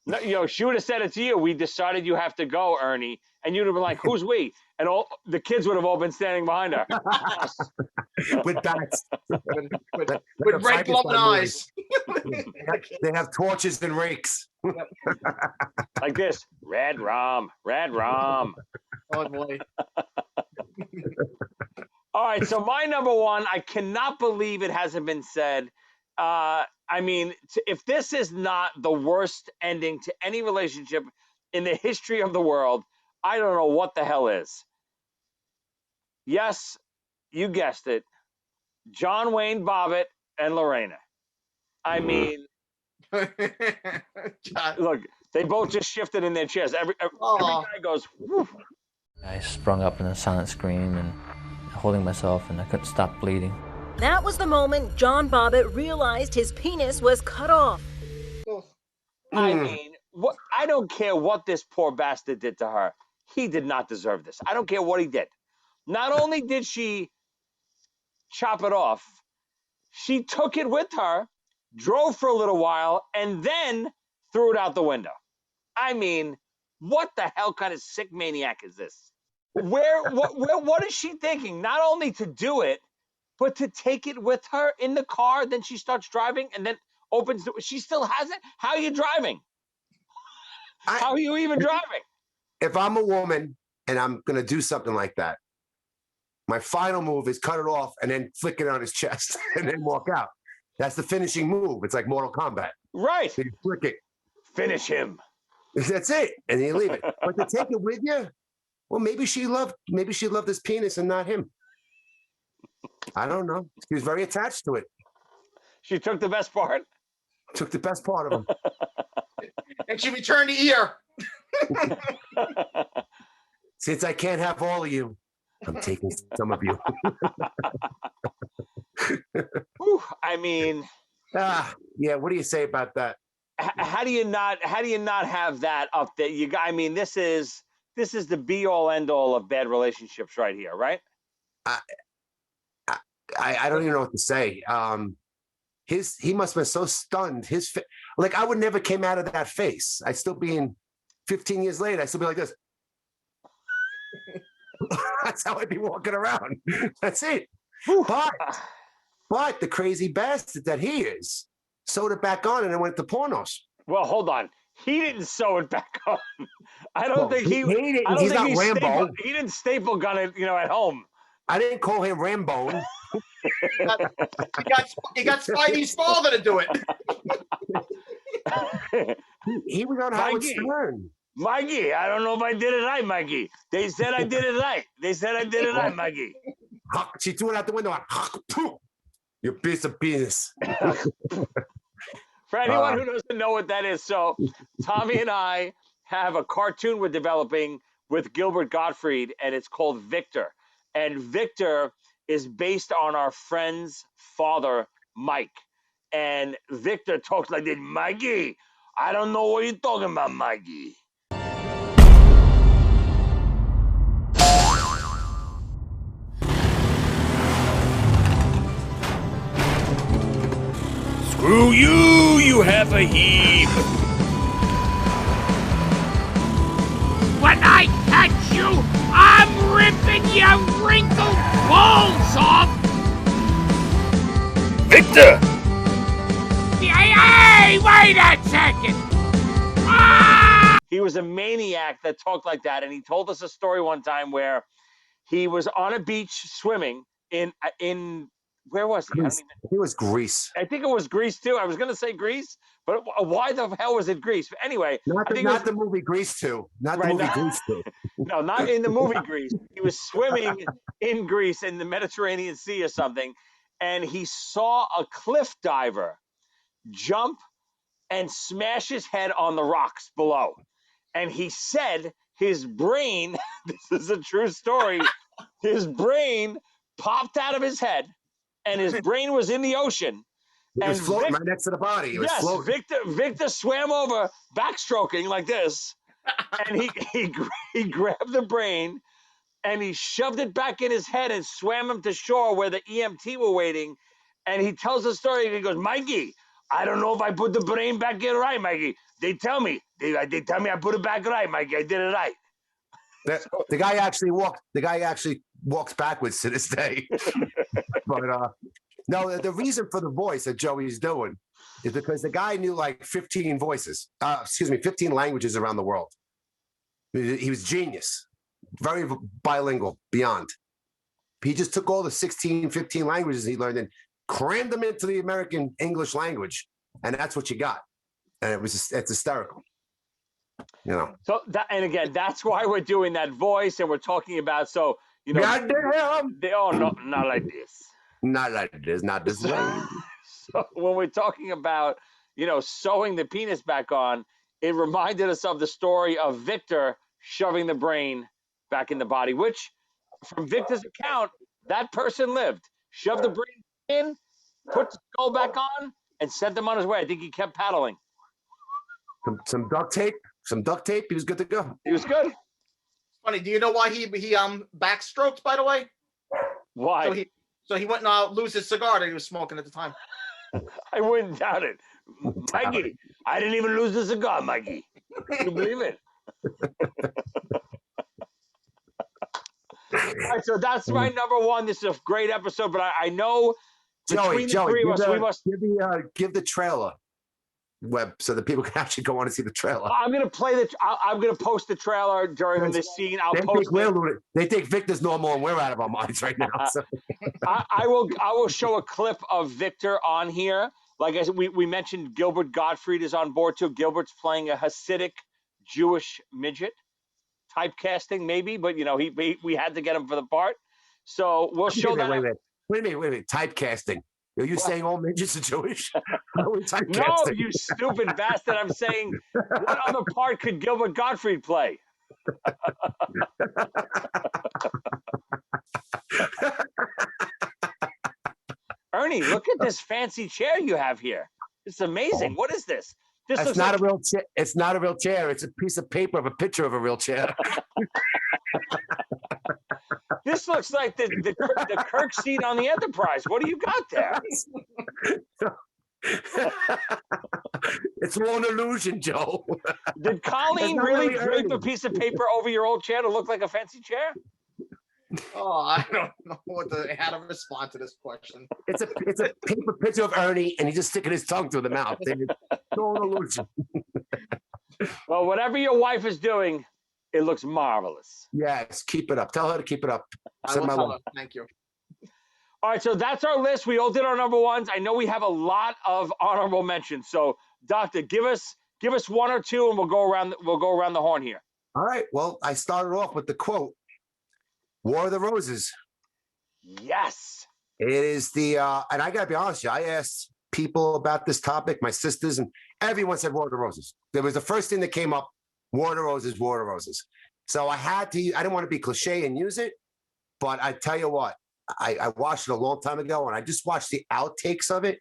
No, she would have said it to you. We decided you have to go, Ernie. And you'd have been like, who's we? And all the kids would have all been standing behind her. With bats. With red glowing eyes. They have torches and rakes. Like this. Red rum. Red rum. Oh, boy. All right, so my number one, I cannot believe it hasn't been said. I mean, if this is not the worst ending to any relationship in the history of the world, I don't know what the hell is. Yes, you guessed it. John Wayne Bobbitt and Lorena. I mean, look, they both just shifted in their chairs. Every guy goes, whew. I sprung up in a silent scream, and holding myself, and I couldn't stop bleeding. That was the moment John Bobbitt realized his penis was cut off. I mean, what? I don't care what this poor bastard did to her. He did not deserve this. I don't care what he did. Not only did she chop it off, she took it with her, drove for a little while, and then threw it out the window. I mean, what the hell kind of sick maniac is this? What is she thinking? Not only to do it, but to take it with her in the car. Then she starts driving and then opens the, she still has it. How are you driving? How are you even driving? If I'm a woman and I'm going to do something like that, my final move is cut it off and then flick it on his chest and then walk out. That's the finishing move. It's like Mortal Kombat. Right. So you flick it. Finish him. That's it. And then you leave it. But to take it with you, well, maybe she loved his penis and not him. I don't know. She was very attached to it. She took the best part? Took the best part of him. And she returned the ear. Since I can't have all of you, I'm taking some of you. Whew, I mean, yeah. What do you say about that? How do you not have that up there? I mean, this is the be all end all of bad relationships right here, right? I don't even know what to say. He must have been so stunned. Like I would never came out of that face. I'd still be in 15 years later. I'd still be like this. That's how I'd be walking around. That's it. But the crazy bastard that he is sewed it back on and then went to pornos. Well, hold on. He didn't sew it back on. I don't think he didn't. I don't He's think not Rambo. He didn't staple gun it, at home. I didn't call him Rambo. He got Spidey's father to do it. He was on Howard Stern. Mikey, I don't know if I did it right, Mikey. They said I did it right. Mikey. She threw it out the window. You piece of penis. For anyone who doesn't know what that is, so Tommy and I have a cartoon we're developing with Gilbert Gottfried, and it's called Victor. And Victor is based on our friend's father, Mike. And Victor talks like this, Mikey, I don't know what you're talking about, Mikey. Screw you, you have a heap. When I catch you, I'm ripping your wrinkled balls off! Victor! Hey, wait a second! Ah! He was a maniac that talked like that, and he told us a story one time where he was on a beach swimming in where was he? He was Greece. I think it was Greece too. I was going to say Greece, but why the hell was it Greece? But anyway, not the movie Grease 2. Not the movie Grease 2. No, not in the movie Grease. He was swimming in Greece in the Mediterranean Sea or something, and he saw a cliff diver jump and smash his head on the rocks below. And he said his brain, this is a true story, his brain popped out of his head, and his brain was in the ocean. It was floating right next to the body. It was floating. Victor swam over, backstroking like this, and he grabbed the brain, and he shoved it back in his head and swam him to shore where the EMT were waiting. And he tells the story, and he goes, Mikey, I don't know if I put the brain back in right, Mikey. They tell me I put it back right, Mikey. I did it right. The guy actually walks backwards to this day. But no, the reason for the voice that Joey's doing is because the guy knew like 15 languages around the world. He was genius, very bilingual, beyond. He just took all the 15 languages he learned and crammed them into the American English language, and that's what you got. And it's hysterical. So that's why we're doing that voice, and we're talking about Goddamn. Not like this. Not like this, not this way. So when we're talking about, sewing the penis back on, it reminded us of the story of Victor shoving the brain back in the body, which from Victor's account That person lived. Shoved the brain in, put the skull back on, and sent him on his way. I think he kept paddling. Some duct tape. Some duct tape. He was good to go. He was good. Funny. Do you know why he backstroked? By the way. Why? So he went and lose his cigar that he was smoking at the time. I wouldn't doubt it. Mikey, I didn't even lose the cigar, Mikey. Can you believe it? All right, so that's my number one. This is a great episode, but I know between the three of us, we must give the trailer web so that people can actually go on and see the trailer. I'm gonna play I'm gonna post the trailer during this scene. I'll post it. They think Victor's normal and we're out of our minds right now. So. I will show a clip of Victor on here. Like I said, we mentioned Gilbert Gottfried is on board too. Gilbert's playing a Hasidic Jewish midget. Typecasting maybe, but you know we had to get him for the part. So we'll show that. Wait a minute. Typecasting. Are you saying all midgets are Jewish? No, you stupid bastard. I'm saying, what other part could Gilbert Gottfried play? Ernie, look at this fancy chair you have here. It's amazing. What is this? It's not a real chair. It's not a real chair. It's a piece of paper of a picture of a real chair. This looks like the Kirk seat on the Enterprise. What do you got there? It's all an illusion, Joe. Did Colleen really drape a piece of paper over your old chair to look like a fancy chair? Oh, I don't know how to respond to this question. It's a paper picture of Ernie, and he's just sticking his tongue through the mouth. It's all an illusion. Well, whatever your wife is doing, it looks marvelous. Yes, keep it up. Tell her to keep it up. Thank you. All right, so that's our list. We all did our number ones. I know we have a lot of honorable mentions. So, Doctor, give us one or two, and we'll go around the horn here. All right. Well, I started off with the quote, "War of the Roses." Yes. It is and I got to be honest with you, I asked people about this topic, my sisters, and everyone said War of the Roses. There was the first thing that came up, War of the Roses, War of the Roses. So I didn't want to be cliche and use it, but I tell you what, I watched it a long time ago, and I just watched the outtakes of it.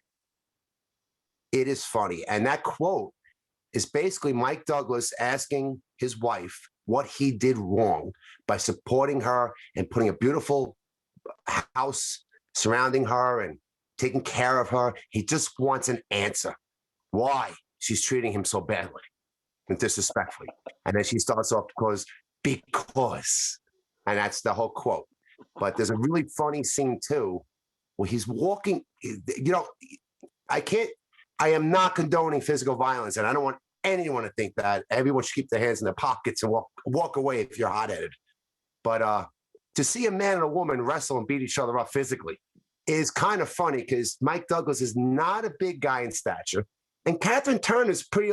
It is funny. And that quote is basically Mike Douglas asking his wife what he did wrong by supporting her and putting a beautiful house surrounding her and taking care of her. He just wants an answer. Why she's treating him so badly and disrespectfully. And then she starts off because, and that's the whole quote. But there's a really funny scene too, where he's walking, I am not condoning physical violence, and I don't want anyone to think that. Everyone should keep their hands in their pockets and walk away if you're hot-headed. But to see a man and a woman wrestle and beat each other up physically is kind of funny because Mike Douglas is not a big guy in stature. And Catherine Turner's pretty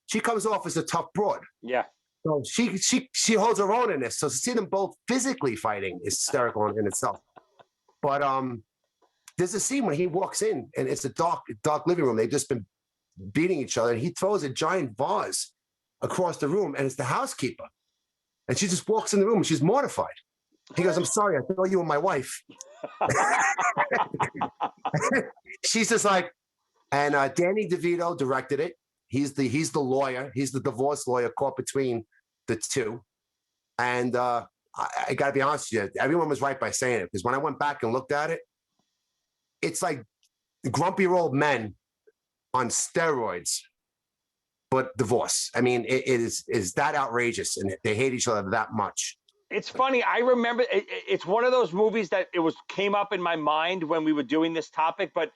she comes off as a tough broad. Yeah. So she holds her own in this. So to see them both physically fighting is hysterical in itself. But there's a scene when he walks in and it's a dark living room. They've just been beating each other, and he throws a giant vase across the room, and it's the housekeeper. And she just walks in the room and she's mortified. He goes, "I'm sorry, I thought you were my wife." She's just like, and Danny DeVito directed it. He's the lawyer. He's the divorce lawyer caught between the two. And I got to be honest with you, everyone was right by saying it, because when I went back and looked at it, it's like grumpy old men on steroids, but divorce. I mean, it is that outrageous, and they hate each other that much. It's funny. I remember it's one of those movies that came up in my mind when we were doing this topic, but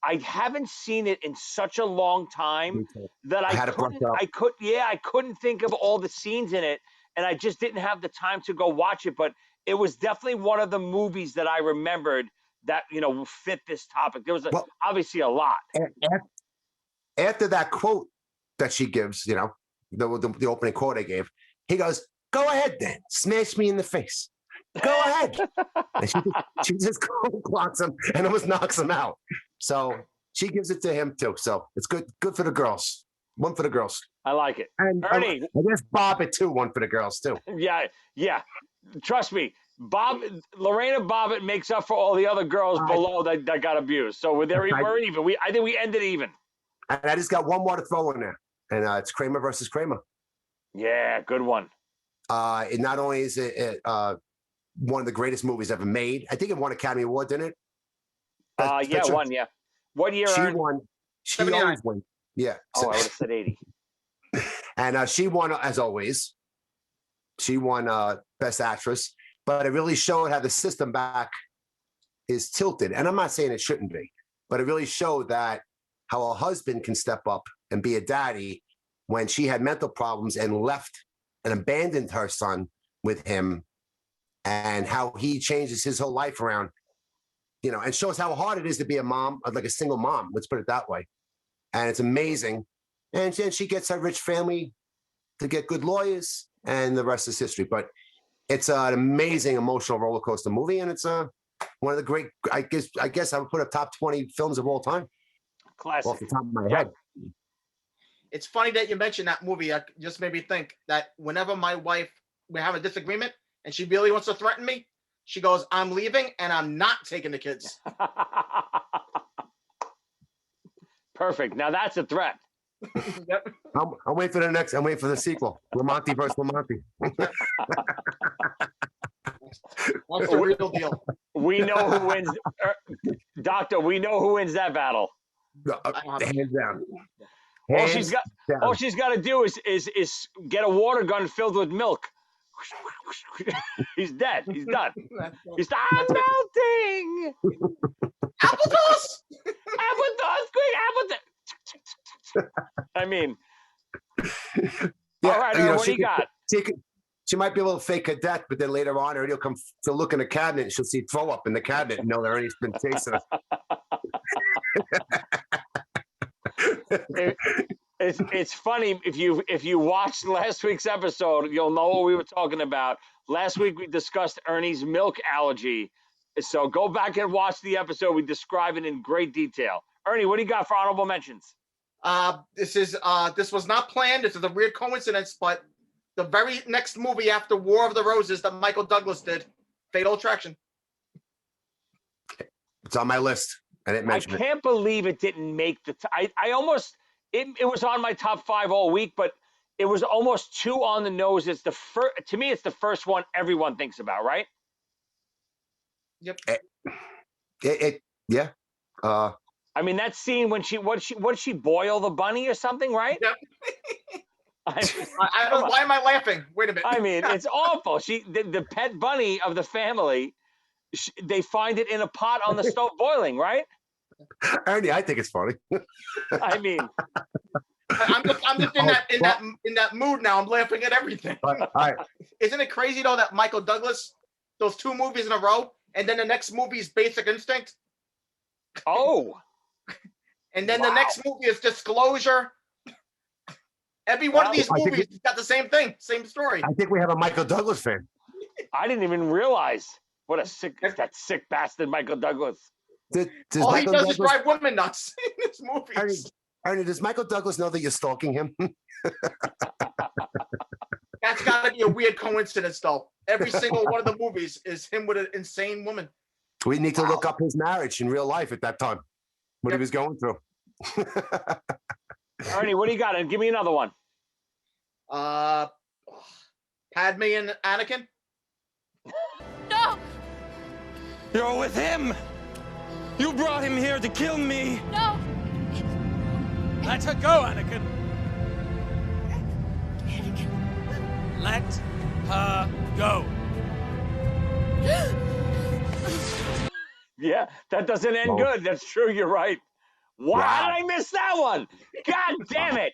I haven't seen it in such a long time that I couldn't think of all the scenes in it, and I just didn't have the time to go watch it. But it was definitely one of the movies that I remembered that fit this topic. There was obviously a lot. After that quote that she gives, the opening quote I gave, he goes, "Go ahead then, smash me in the face. Go ahead." And she just clocks him and almost knocks him out. So she gives it to him too. So it's good for the girls. One for the girls. I like it. And Ernie, I guess Bob it too. One for the girls too. Yeah. Trust me, Lorena Bobbitt makes up for all the other girls below that got abused. So we're even. I think we ended even. And I just got one more to throw in there, and it's Kramer versus Kramer. Yeah, good one. It not only is it one of the greatest movies ever made. I think it won Academy Award, didn't it? Yeah, one. Yeah. What year? She won. She 79. always won. Yeah. Oh, I would have said 80. And she won, as always. She won Best Actress, but it really showed how the system back is tilted. And I'm not saying it shouldn't be, but it really showed that how a husband can step up and be a daddy when she had mental problems and left and abandoned her son with him, and how he changes his whole life around, and shows how hard it is to be a mom, like a single mom. Let's put it that way. And it's amazing. And then she gets her rich family to get good lawyers, and the rest is history. But it's an amazing emotional roller coaster movie, and it's one of the great. I guess I would put up top 20 films of all time. Classic. Off the top of my head. It's funny that you mentioned that movie. It just made me think that whenever my wife, we have a disagreement and she really wants to threaten me, she goes, "I'm leaving and I'm not taking the kids." Perfect. Now that's a threat. Yep. I'm waiting for the next. I'm waiting for the sequel. Lamonti versus Lamonti. What's the real deal? We know who wins. Doctor, we know who wins that battle. Hands down. All she's got to do is get a water gun filled with milk. He's dead. He's done. I'm melting. Applesauce. Applesauce, quick, applesauce. I mean, all right, what do you got? She might be able to fake a death, but then later on, Ernie will come to look in the cabinet and she'll see throw up in the cabinet and know that Ernie's been chasing us. It's funny if you watched last week's episode, you'll know what we were talking about. Last week we discussed Ernie's milk allergy, so go back and watch the episode. We describe it in great detail. Ernie, what do you got for honorable mentions? This was not planned. This is a weird coincidence, but the very next movie after War of the Roses that Michael Douglas did, Fatal Attraction. It's on my list. I didn't mention it. I can't believe it didn't make the. I almost. It was on my top 5 all week, but it was almost too on the nose. It's the first. To me, it's the first one everyone thinks about, right? Yep. Yeah. I mean, that scene when she boil the bunny or something, right? Yep. I don't. Why am I laughing? Wait a minute. I mean, it's awful. The pet bunny of the family. They find it in a pot on the stove boiling, right? Ernie, I think it's funny. I mean, I'm just in that mood now. I'm laughing at everything. All right. Isn't it crazy though that Michael Douglas, those 2 movies in a row, and then the next movie is Basic Instinct? Oh. And then the next movie is Disclosure. Every one of these movies has got the same thing, same story. I think we have a Michael Douglas fan. I didn't even realize what that sick bastard Michael Douglas. All he does is drive women nuts in his movies. Ernie, does Michael Douglas know that you're stalking him? That's got to be a weird coincidence, though. Every single one of the movies is him with an insane woman. We need to look up his marriage in real life at that time, what he was going through. Ernie, what do you got? And give me another one. Padme and Anakin. No! You're with him! You brought him here to kill me! No! Let her go, Anakin! Let her go! Yeah, that doesn't end good. That's true. You're right. Why did I miss that one? God damn it!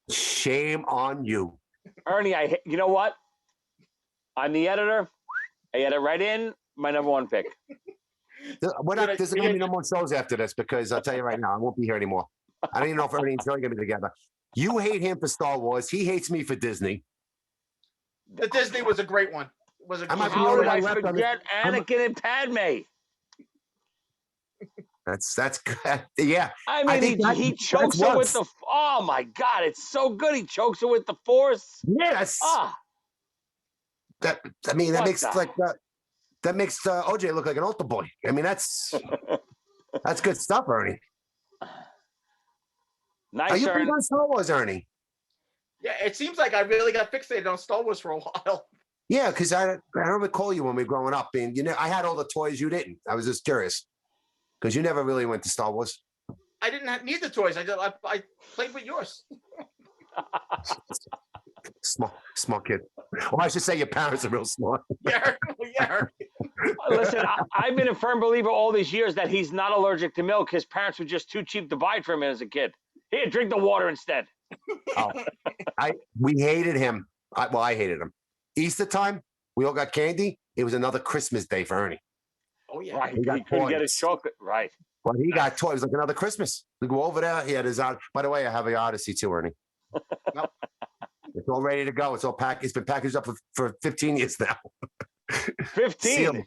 Shame on you, Ernie. You know what? I'm the editor. I edit right in my number 1 pick. There's going to be no more shows after this because I'll tell you right now, I won't be here anymore. I don't even know if Ernie and Joey are going to be together. You hate him for Star Wars. He hates me for Disney. The Disney was a great one. How did I forget Anakin and Padme? That's yeah. I mean, he chokes her with the. Oh my God, it's so good. He chokes her with the Force. Yes. Ah. That makes like that. That makes OJ look like an altar boy. I mean, that's good stuff, Ernie. Nice, Are you Ernie. big on Star Wars, Ernie? Yeah, it seems like I really got fixated on Star Wars for a while. Yeah, because I don't recall you when we were growing up, and I had all the toys, you didn't. I was just curious because you never really went to Star Wars. I didn't need the toys. I played with yours. Smart kid. Or I should say your parents are real smart. Yeah. Listen, I've been a firm believer all these years that he's not allergic to milk. His parents were just too cheap to buy it for him as a kid. Here, drink the water instead. Oh, we hated him. I hated him. Easter time, we all got candy. It was another Christmas day for Ernie. Oh yeah, right. He couldn't get his chocolate. Right. Well, he got toys. It was like another Christmas. We go over there. He had his out. By the way, I have the Odyssey too, Ernie. Nope. It's all ready to go. It's all packed. It's been packaged up for 15 years now. 15.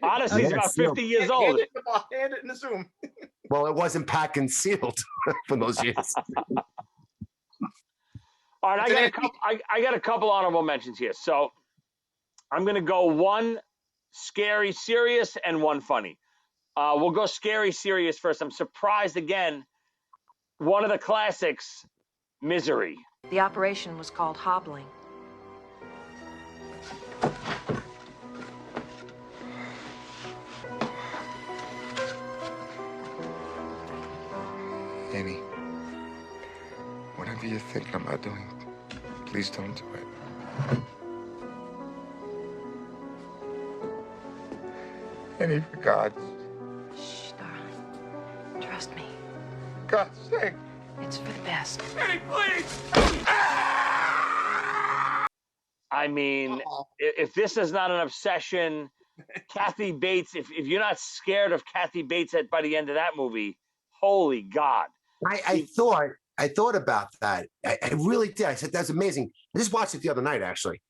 Odyssey's about 50 years old. Hand it in the Zoom. Well, it wasn't packed and sealed for those years. All right, I got a couple honorable mentions here. So I'm going to go one scary, serious, and one funny. We'll go scary, serious first. I'm surprised again. One of the classics, Misery. The operation was called hobbling. Annie, whatever you're thinking about doing, please don't do it. Annie, for God's... Shh, darling. Trust me. God's sake. It's for the best. Annie, please! I mean, if this is not an obsession, Kathy Bates, if you're not scared of Kathy Bates by the end of that movie, holy God. I thought about that. I really did. I said, that's amazing. I just watched it the other night, actually.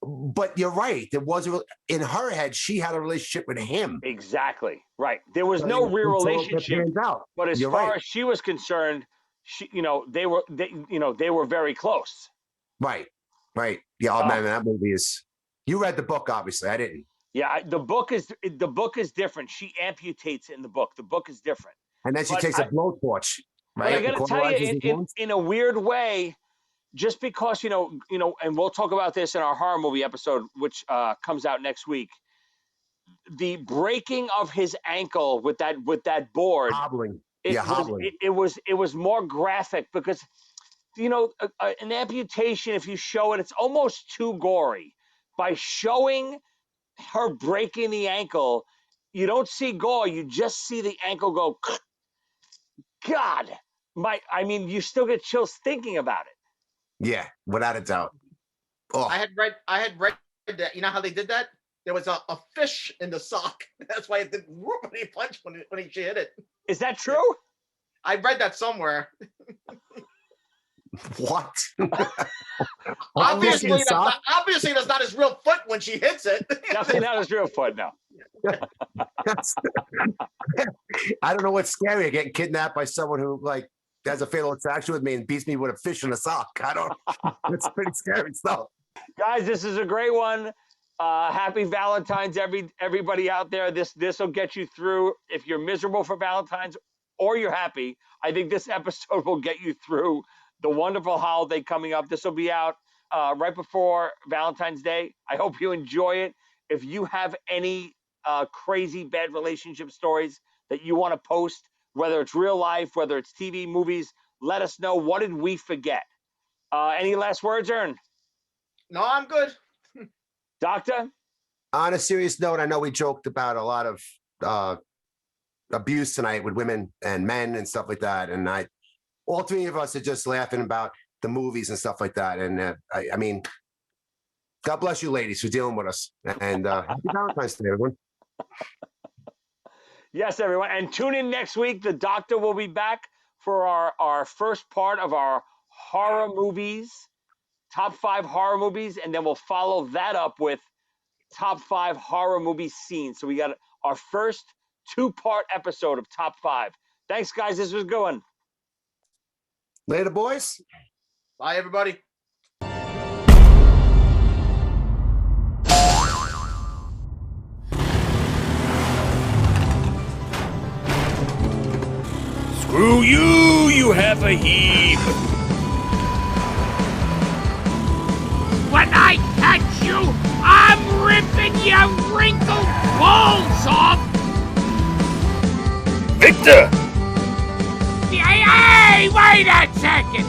But you're right. There was in her head, she had a relationship with him. Exactly. Right. There was no real relationship. But as far as she was concerned, they were very close. Right. Right. Yeah. Oh, man, that movie is. You read the book, obviously. I didn't. Yeah. The book is different. She amputates in the book. The book is different. And then she takes a blowtorch. Right. But I got to tell you, in a weird way, just because and we'll talk about this in our horror movie episode, which comes out next week. The breaking of his ankle with that board, hobbling. It was more graphic because an amputation, if you show it, it's almost too gory. By showing her breaking the ankle, you don't see gore. You just see the ankle go. God, you still get chills thinking about it. Yeah, without a doubt. Oh. I had read that. You know how they did that? There was a fish in the sock. That's why it did whoop when he punched when she hit it. Is that true? I read that somewhere. What? Obviously, that's not his real foot when she hits it. Definitely not his real foot, no. I don't know what's scarier, getting kidnapped by someone who has a fatal attraction with me and beats me with a fish in a sock. I don't. It's pretty scary stuff. Guys, this is a great one. Happy Valentine's, everybody out there. This will get you through. If you're miserable for Valentine's or you're happy, I think this episode will get you through the wonderful holiday coming up. This will be out right before Valentine's Day. I hope you enjoy it. If you have any crazy bad relationship stories that you want to post, whether it's real life, whether it's TV, movies, let us know. What did we forget? Any last words, Ern? No, I'm good. Doctor? On a serious note, I know we joked about a lot of abuse tonight with women and men and stuff like that. And all three of us are just laughing about the movies and stuff like that. And I mean, God bless you ladies for dealing with us. And happy Valentine's Day, everyone. Yes, everyone. And tune in next week. The doctor will be back for our first part of our horror movies, top 5 horror movies. And then we'll follow that up with top 5 horror movie scenes. So we got our first 2-part episode of top 5. Thanks, guys. This was good one. Later, boys. Bye, everybody. you have a heap. When I catch you, I'm ripping your wrinkled balls off! Victor! Hey, wait a second!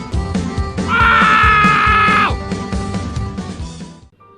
Oh!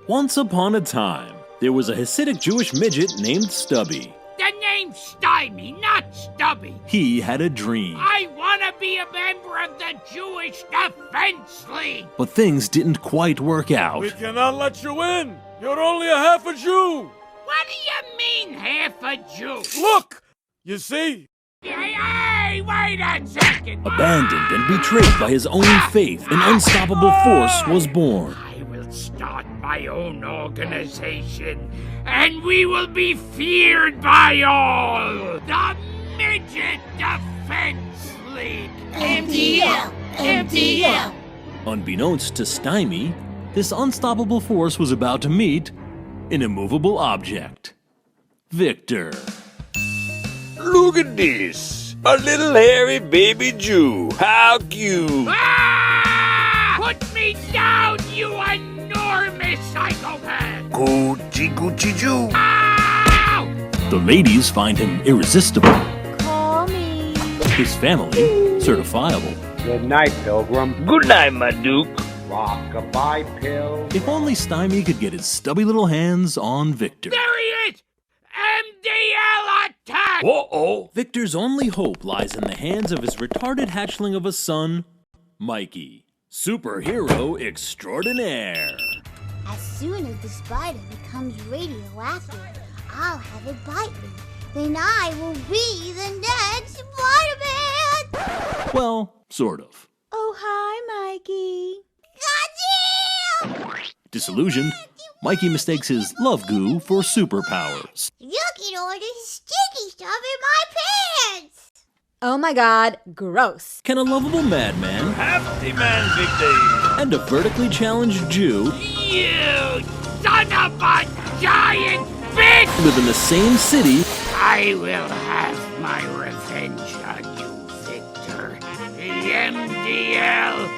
Once upon a time, there was a Hasidic Jewish midget named Stubby. The name's Stymie, not Stubby. He had a dream, I want to be a member of the Jewish Defense League. but things didn't quite work out. We cannot let you in. You're only a half a Jew. What do you mean, half a Jew? Look! You see? Hey, wait a second! Abandoned and betrayed by his own faith, an unstoppable force was born. I will start my own organization, and we will be feared by all. The Midget Defense League. MDL! MDL! Unbeknownst to Stymie, this unstoppable force was about to meet an immovable object. Victor. Look at this. A little hairy baby Jew. How cute. Ah! Put me down, you enormous psychopath! Gucci Gucci Jew. Ow! The ladies find him irresistible. Call me. His family, certifiable. Good night, Pilgrim. Good night, my Duke. Rock-a-bye, Pill. If only Stymie could get his stubby little hands on Victor. There he is! MDL attack! Uh-oh. Victor's only hope lies in the hands of his retarded hatchling of a son, Mikey. Superhero extraordinaire. As soon as the spider becomes radioactive, I'll have it bite me. Then I will be the next Spider-Man! Well, sort of. Oh, hi, Mikey. Got you! Disillusioned, Mikey mistakes his love goo for superpowers. Look at all this sticky stuff in my pants! Oh my god, gross. Can a lovable madman Hefty man, Victor. and a vertically challenged Jew You son of a giant bitch! live in the same city? I will have my revenge on you, Victor. The MDL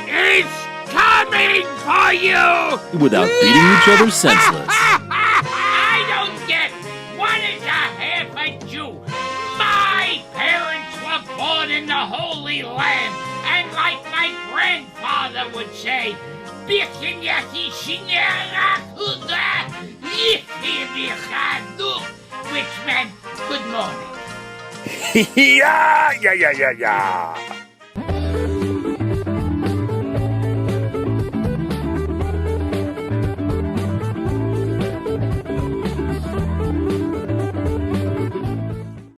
is coming for you! Without beating each other senseless. I don't get what is a half a Jew. My parents were born in the Holy Land, and like my grandfather would say, which meant good morning. Yeah.